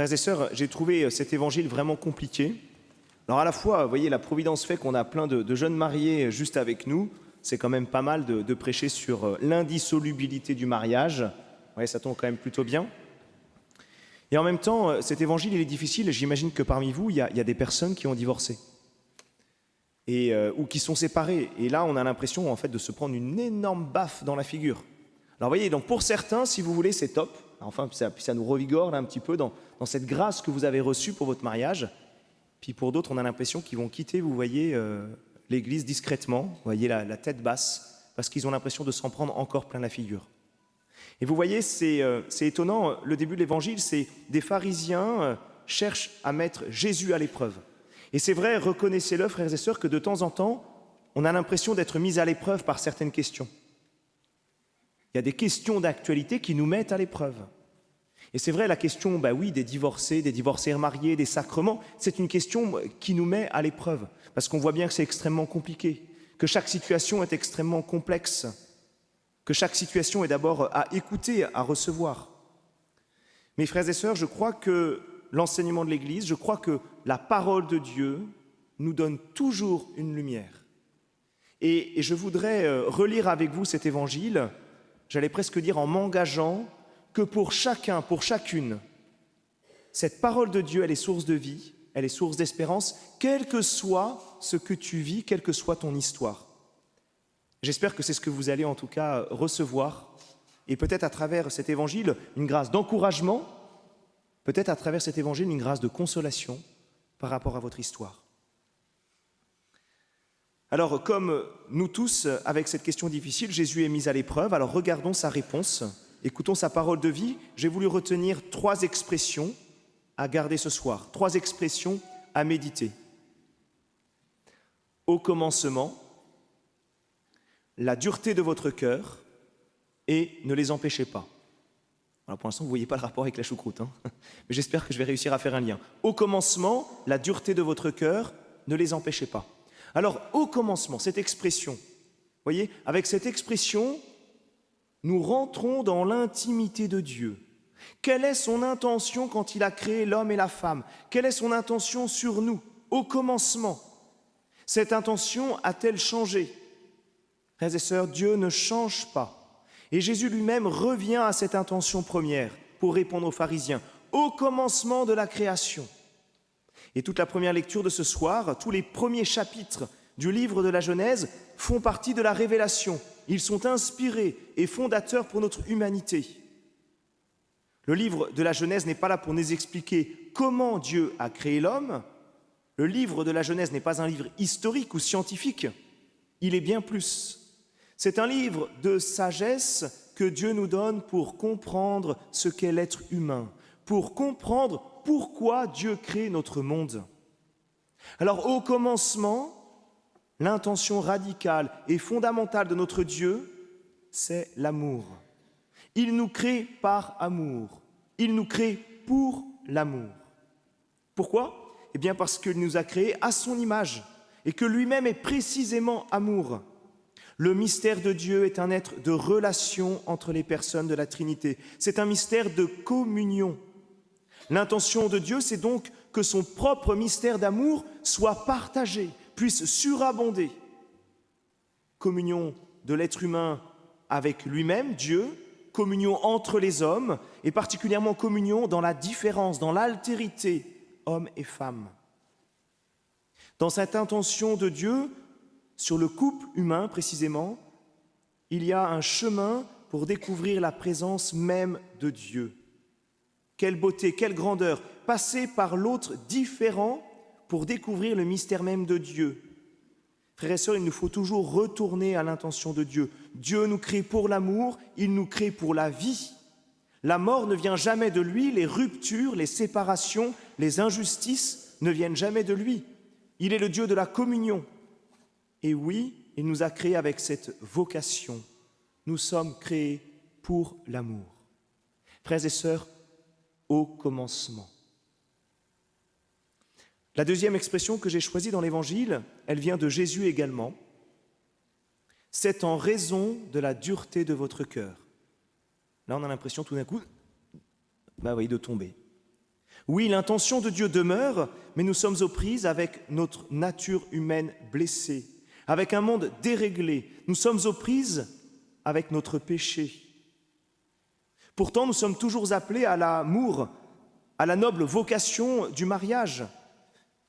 Frères et sœurs, j'ai trouvé cet évangile vraiment compliqué. Alors à la fois, vous voyez, la providence fait qu'on a plein de jeunes mariés juste avec nous. C'est quand même pas mal de prêcher sur l'indissolubilité du mariage. Ouais, ça tombe quand même plutôt bien. Et en même temps, cet évangile, il est difficile. J'imagine que parmi vous, il y a des personnes qui ont divorcé ou qui sont séparées. Et là, on a l'impression en fait de se prendre une énorme baffe dans la figure. Alors vous voyez, donc pour certains, si vous voulez, c'est top. Enfin, ça nous revigore là, un petit peu dans cette grâce que vous avez reçue pour votre mariage. Puis pour d'autres, on a l'impression qu'ils vont quitter, vous voyez, l'église discrètement, vous voyez, la tête basse, parce qu'ils ont l'impression de s'en prendre encore plein la figure. Et vous voyez, c'est étonnant, le début de l'évangile, c'est des pharisiens cherchent à mettre Jésus à l'épreuve. Et c'est vrai, reconnaissez-le, frères et sœurs, que de temps en temps, on a l'impression d'être mis à l'épreuve par certaines questions. Il y a des questions d'actualité qui nous mettent à l'épreuve. Et c'est vrai, la question, oui, des divorcés remariés, des sacrements, c'est une question qui nous met à l'épreuve. Parce qu'on voit bien que c'est extrêmement compliqué, que chaque situation est extrêmement complexe, que chaque situation est d'abord à écouter, à recevoir. Mes frères et sœurs, je crois que l'enseignement de l'Église, je crois que la parole de Dieu nous donne toujours une lumière. Et je voudrais relire avec vous cet évangile, j'allais presque dire en m'engageant que pour chacun, pour chacune, cette parole de Dieu, elle est source de vie, elle est source d'espérance, quel que soit ce que tu vis, quelle que soit ton histoire. J'espère que c'est ce que vous allez en tout cas recevoir, et peut-être à travers cet évangile, une grâce d'encouragement, peut-être à travers cet évangile, une grâce de consolation par rapport à votre histoire. Alors, comme nous tous, avec cette question difficile, Jésus est mis à l'épreuve, alors regardons sa réponse. Écoutons sa parole de vie. J'ai voulu retenir 3 expressions à garder ce soir, 3 expressions à méditer. Au commencement, la dureté de votre cœur et ne les empêchez pas. Alors pour l'instant, vous ne voyez pas le rapport avec la choucroute, mais j'espère que je vais réussir à faire un lien. Au commencement, la dureté de votre cœur, ne les empêchez pas. Alors, au commencement, cette expression, vous voyez, avec cette expression, nous rentrons dans l'intimité de Dieu. Quelle est son intention quand il a créé l'homme et la femme? Quelle est son intention sur nous? Au commencement, cette intention a-t-elle changé? Frères et sœurs, Dieu ne change pas. Et Jésus lui-même revient à cette intention première pour répondre aux pharisiens. Au commencement de la création. Et toute la première lecture de ce soir, tous les premiers chapitres du livre de la Genèse font partie de la révélation. Ils sont inspirés et fondateurs pour notre humanité. Le livre de la Genèse n'est pas là pour nous expliquer comment Dieu a créé l'homme. Le livre de la Genèse n'est pas un livre historique ou scientifique. Il est bien plus. C'est un livre de sagesse que Dieu nous donne pour comprendre ce qu'est l'être humain, pour comprendre pourquoi Dieu crée notre monde. Alors, au commencement, l'intention radicale et fondamentale de notre Dieu, c'est l'amour. Il nous crée par amour. Il nous crée pour l'amour. Pourquoi? Eh bien parce qu'il nous a créés à son image et que lui-même est précisément amour. Le mystère de Dieu est un être de relation entre les personnes de la Trinité. C'est un mystère de communion. L'intention de Dieu, c'est donc que son propre mystère d'amour soit partagé, puisse surabonder. Communion de l'être humain avec lui-même, Dieu, communion entre les hommes, et particulièrement communion dans la différence, dans l'altérité, hommes et femmes. Dans cette intention de Dieu, sur le couple humain précisément, il y a un chemin pour découvrir la présence même de Dieu. Quelle beauté, quelle grandeur, passer par l'autre différent pour découvrir le mystère même de Dieu. Frères et sœurs, il nous faut toujours retourner à l'intention de Dieu. Dieu nous crée pour l'amour, il nous crée pour la vie. La mort ne vient jamais de lui, les ruptures, les séparations, les injustices ne viennent jamais de lui. Il est le Dieu de la communion. Et oui, il nous a créés avec cette vocation. Nous sommes créés pour l'amour. Frères et sœurs, au commencement. La deuxième expression que j'ai choisie dans l'Évangile, elle vient de Jésus également. C'est en raison de la dureté de votre cœur. Là, on a l'impression tout d'un coup, de tomber. Oui, l'intention de Dieu demeure, mais nous sommes aux prises avec notre nature humaine blessée, avec un monde déréglé. Nous sommes aux prises avec notre péché. Pourtant, nous sommes toujours appelés à l'amour, à la noble vocation du mariage.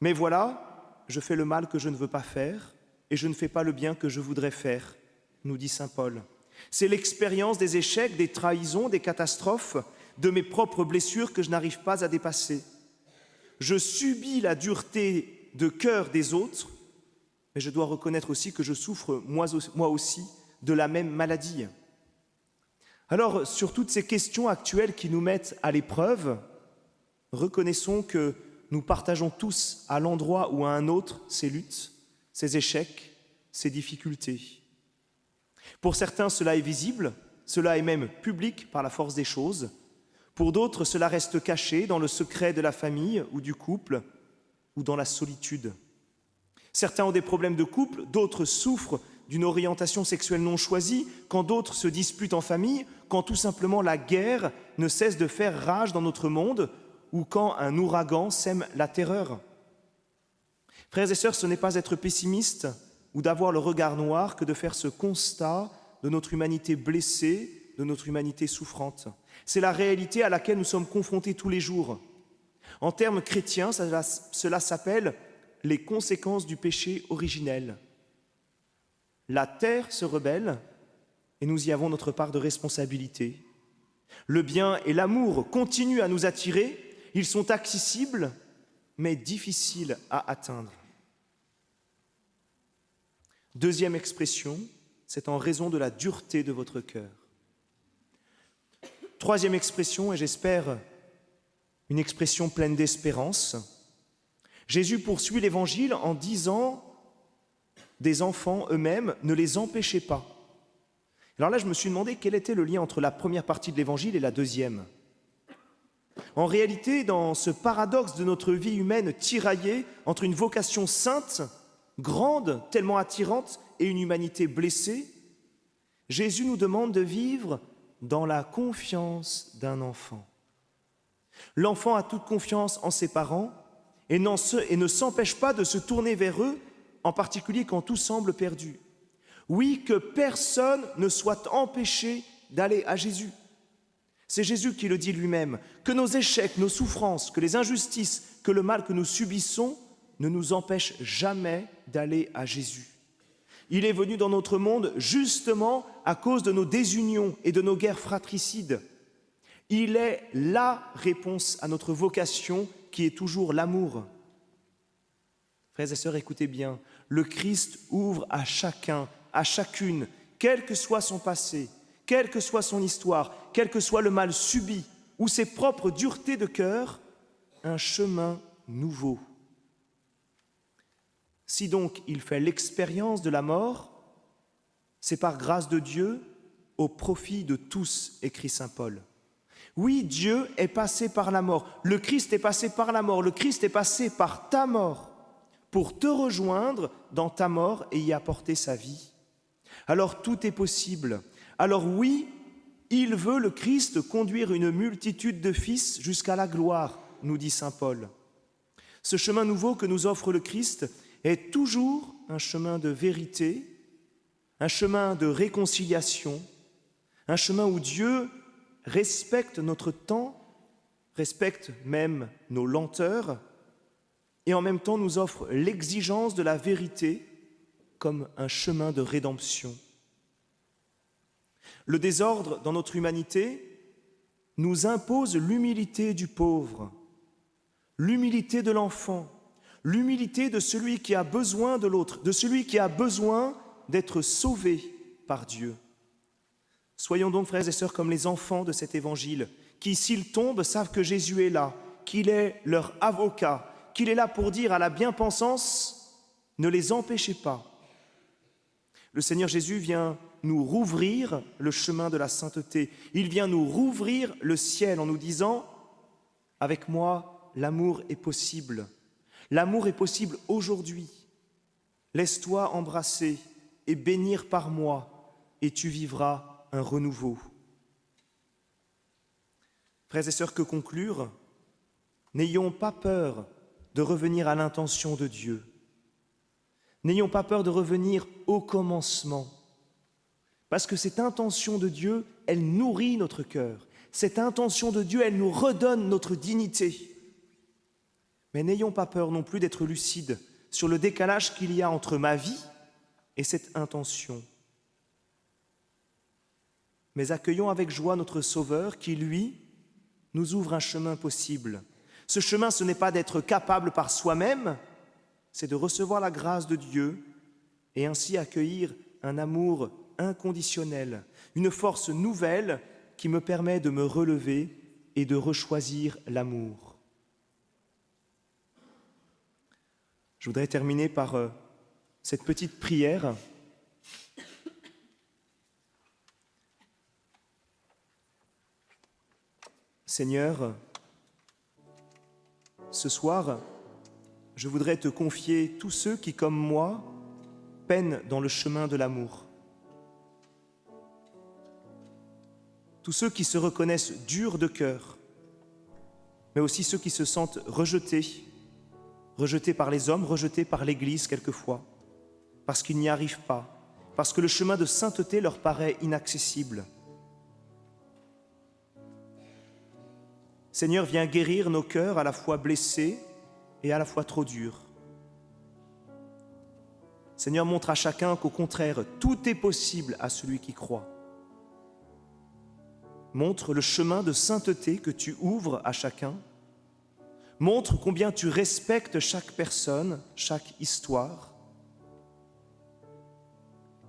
Mais voilà, je fais le mal que je ne veux pas faire et je ne fais pas le bien que je voudrais faire, nous dit saint Paul. C'est l'expérience des échecs, des trahisons, des catastrophes, de mes propres blessures que je n'arrive pas à dépasser. Je subis la dureté de cœur des autres, mais je dois reconnaître aussi que je souffre moi aussi de la même maladie. Alors, sur toutes ces questions actuelles qui nous mettent à l'épreuve, reconnaissons que nous partageons tous, à l'endroit ou à un autre, ces luttes, ces échecs, ces difficultés. Pour certains, cela est visible, cela est même public par la force des choses. Pour d'autres, cela reste caché dans le secret de la famille ou du couple ou dans la solitude. Certains ont des problèmes de couple, d'autres souffrent d'une orientation sexuelle non choisie, quand d'autres se disputent en famille, quand tout simplement la guerre ne cesse de faire rage dans notre monde ou quand un ouragan sème la terreur. Frères et sœurs, ce n'est pas être pessimiste ou d'avoir le regard noir que de faire ce constat de notre humanité blessée, de notre humanité souffrante. C'est la réalité à laquelle nous sommes confrontés tous les jours. En termes chrétiens, cela s'appelle les conséquences du péché originel. La terre se rebelle et nous y avons notre part de responsabilité. Le bien et l'amour continuent à nous attirer, ils sont accessibles mais difficiles à atteindre. Deuxième expression, c'est en raison de la dureté de votre cœur. Troisième expression, et j'espère une expression pleine d'espérance, Jésus poursuit l'Évangile en disant des enfants eux-mêmes, ne les empêchez pas. Alors là, je me suis demandé quel était le lien entre la première partie de l'Évangile et la deuxième. En réalité, dans ce paradoxe de notre vie humaine tiraillée entre une vocation sainte, grande, tellement attirante, et une humanité blessée, Jésus nous demande de vivre dans la confiance d'un enfant. L'enfant a toute confiance en ses parents et ne s'empêche pas de se tourner vers eux, en particulier quand tout semble perdu. Oui, que personne ne soit empêché d'aller à Jésus. C'est Jésus qui le dit lui-même, que nos échecs, nos souffrances, que les injustices, que le mal que nous subissons ne nous empêchent jamais d'aller à Jésus. Il est venu dans notre monde justement à cause de nos désunions et de nos guerres fratricides. Il est la réponse à notre vocation qui est toujours l'amour. Frères et sœurs, écoutez bien, le Christ ouvre à chacun, à chacune, quel que soit son passé, quelle que soit son histoire, quel que soit le mal subi ou ses propres duretés de cœur, un chemin nouveau. Si donc il fait l'expérience de la mort, c'est par grâce de Dieu au profit de tous, écrit saint Paul. Oui, Dieu est passé par la mort, le Christ est passé par la mort, le Christ est passé par ta mort pour te rejoindre dans ta mort et y apporter sa vie. Alors tout est possible. Alors oui, il veut, le Christ, conduire une multitude de fils jusqu'à la gloire, nous dit saint Paul. Ce chemin nouveau que nous offre le Christ est toujours un chemin de vérité, un chemin de réconciliation, un chemin où Dieu respecte notre temps, respecte même nos lenteurs, et en même temps nous offre l'exigence de la vérité comme un chemin de rédemption. Le désordre dans notre humanité nous impose l'humilité du pauvre, l'humilité de l'enfant, l'humilité de celui qui a besoin de l'autre, de celui qui a besoin d'être sauvé par Dieu. Soyons donc, frères et sœurs, comme les enfants de cet évangile, qui, s'ils tombent, savent que Jésus est là, qu'il est leur avocat, qu'il est là pour dire à la bien-pensance, ne les empêchez pas. Le Seigneur Jésus vient nous rouvrir le chemin de la sainteté. Il vient nous rouvrir le ciel en nous disant « Avec moi, l'amour est possible. L'amour est possible aujourd'hui. Laisse-toi embrasser et bénir par moi, et tu vivras un renouveau. » Frères et sœurs, que conclure? N'ayons pas peur de revenir à l'intention de Dieu. N'ayons pas peur de revenir au commencement. Parce que cette intention de Dieu, elle nourrit notre cœur. Cette intention de Dieu, elle nous redonne notre dignité. Mais n'ayons pas peur non plus d'être lucides sur le décalage qu'il y a entre ma vie et cette intention. Mais accueillons avec joie notre Sauveur qui, lui, nous ouvre un chemin possible. Ce chemin, ce n'est pas d'être capable par soi-même, c'est de recevoir la grâce de Dieu et ainsi accueillir un amour inconditionnel, une force nouvelle qui me permet de me relever et de rechoisir l'amour. Je voudrais terminer par cette petite prière. Seigneur, ce soir, je voudrais te confier tous ceux qui, comme moi, peinent dans le chemin de l'amour. Tous ceux qui se reconnaissent durs de cœur, mais aussi ceux qui se sentent rejetés par les hommes, rejetés par l'Église quelquefois, parce qu'ils n'y arrivent pas, parce que le chemin de sainteté leur paraît inaccessible. Seigneur, viens guérir nos cœurs à la fois blessés et à la fois trop durs. Seigneur, montre à chacun qu'au contraire, tout est possible à celui qui croit. Montre le chemin de sainteté que tu ouvres à chacun. Montre combien tu respectes chaque personne, chaque histoire.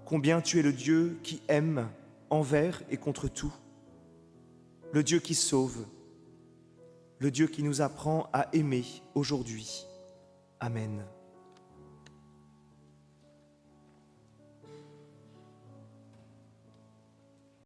Combien tu es le Dieu qui aime envers et contre tout. Le Dieu qui sauve. Le Dieu qui nous apprend à aimer aujourd'hui. Amen.